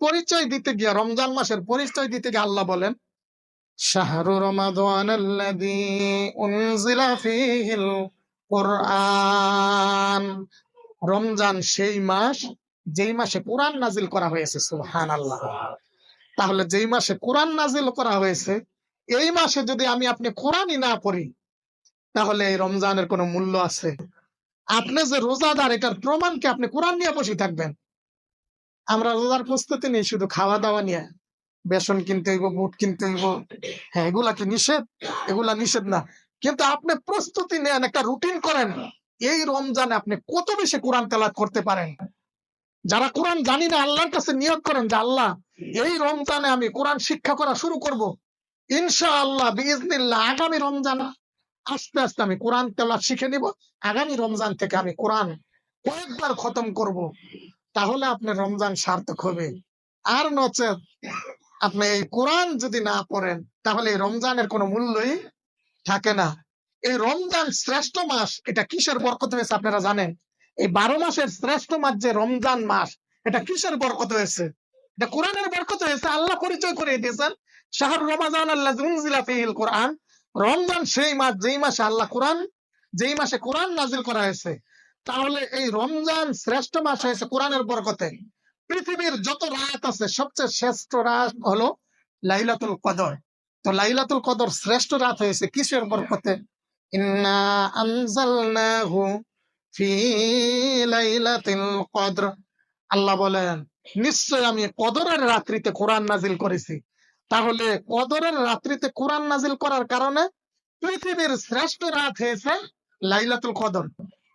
পরিচয় দিতে গিয়ে, রমজান মাসের পরিচয় দিতে গিয়ে আল্লাহ বলেন শাহরু রমাদানাল্লাযী উনজিলা ফীহিল কুরআন, রমজান সেই মাস যেই মাসে কোরআন নাজিল করা হয়েছে। সুবহানাল্লাহ। তাহলে যেই মাসে কোরআন নাজিল করা হয়েছে, এই মাসে যদি আমি আপনি কোরআনই না পড়ি, তাহলে এই রমজানের কোনো মূল্য আছে? আপনি যে রোজাদার, এটার প্রমাণ কি আপনি কোরআন নিয়ে বসে থাকবেন? আমরা রোজার প্রস্তুতি নিই শুধু খাওয়া দাওয়া নিয়ে, বেসন কিনতে হইব, বুট কিনতে হইব। হ্যাঁ, এগুলা কি নিষেধ? এগুলা নিষেধ না, কিন্তু আপনি প্রস্তুতি নেন, একটা রুটিন করেন। এই রমজানে আপনি কত বেশি কোরআন তেলাওয়াত করতে পারেন। যারা কোরআন জানি না, আল্লাহর কাছে নিয়ত করেন যে আল্লাহ, এই রমজানে আমি কোরআন শিক্ষা করা শুরু করব। ইনশাআল্লাহ বিইজনিল্লাহ আগামী রমজান আস্তে আস্তে আমি কোরআন তেলাওয়াত শিখে নিব। আগামী রমজান থেকে আমি কোরআন কয়েকবার খতম করব। তাহলে আপনার রমজান সার্থক হবে। আর নচেত আপনি এই কোরআন যদি না পড়েন, তাহলে এই রমজানের কোনো মূল্যই থাকে না। এই রমজান শ্রেষ্ঠ মাস, এটা কিসের বরকত হয়েছে আপনারা জানেন? এই 12 মাসের শ্রেষ্ঠ মাস যে রমজান মাস, এটা কিসের বরকত হয়েছে? এটা কোরআনের বরকত হয়েছে। আল্লাহ পরিচয় করে দিয়েছেন শাহরু রমাদানাল্লাযী উনজিলা ফীহিল কুরআন, রমজান সেই মাস যেই মাসে আল্লাহ কোরআন, যেই মাসে কোরআন নাজিল করা হয়েছে। তাহলে এই রমজান শ্রেষ্ঠ মাস হয়েছে কোরআনের বরকতে। পৃথিবীর যত রাত আছে, সবচেয়ে শ্রেষ্ঠ রাত হলো লাইলাতুল কদর। তো লাইলাতুল কদর শ্রেষ্ঠ রাত হয়েছে কিসের বরকতে? ইন্না আনজালনাহু ফি লাইলাতিল কদর। আল্লাহ বলেন নিশ্চয় আমি কদরের রাত্রিতে কোরআন নাজিল করেছি। তাহলে কদরের রাত্রিতে কোরআন নাজিল করার কারণে পৃথিবীর শ্রেষ্ঠ রাত হয়েছে লাইলাতুল কদর।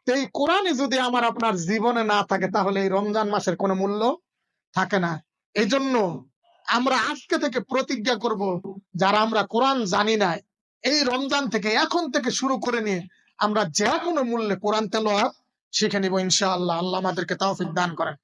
তো এই কোরআনই যদি আমার আপনার জীবনে না থাকে, তাহলে এই রমজান মাসের কোনো মূল্য থাকে না। এই জন্য আমরা আজকে থেকে প্রতিজ্ঞা করব, যারা আমরা কোরআন জানি না, এই রমজান থেকে, এখন থেকে শুরু করে নিয়ে আমরা যে কোনো মূল্যে কোরআন তেলাওয়াত শিখে নিব ইনশাআল্লাহ। আল্লাহ আমাদেরকে তৌফিক দান করেন।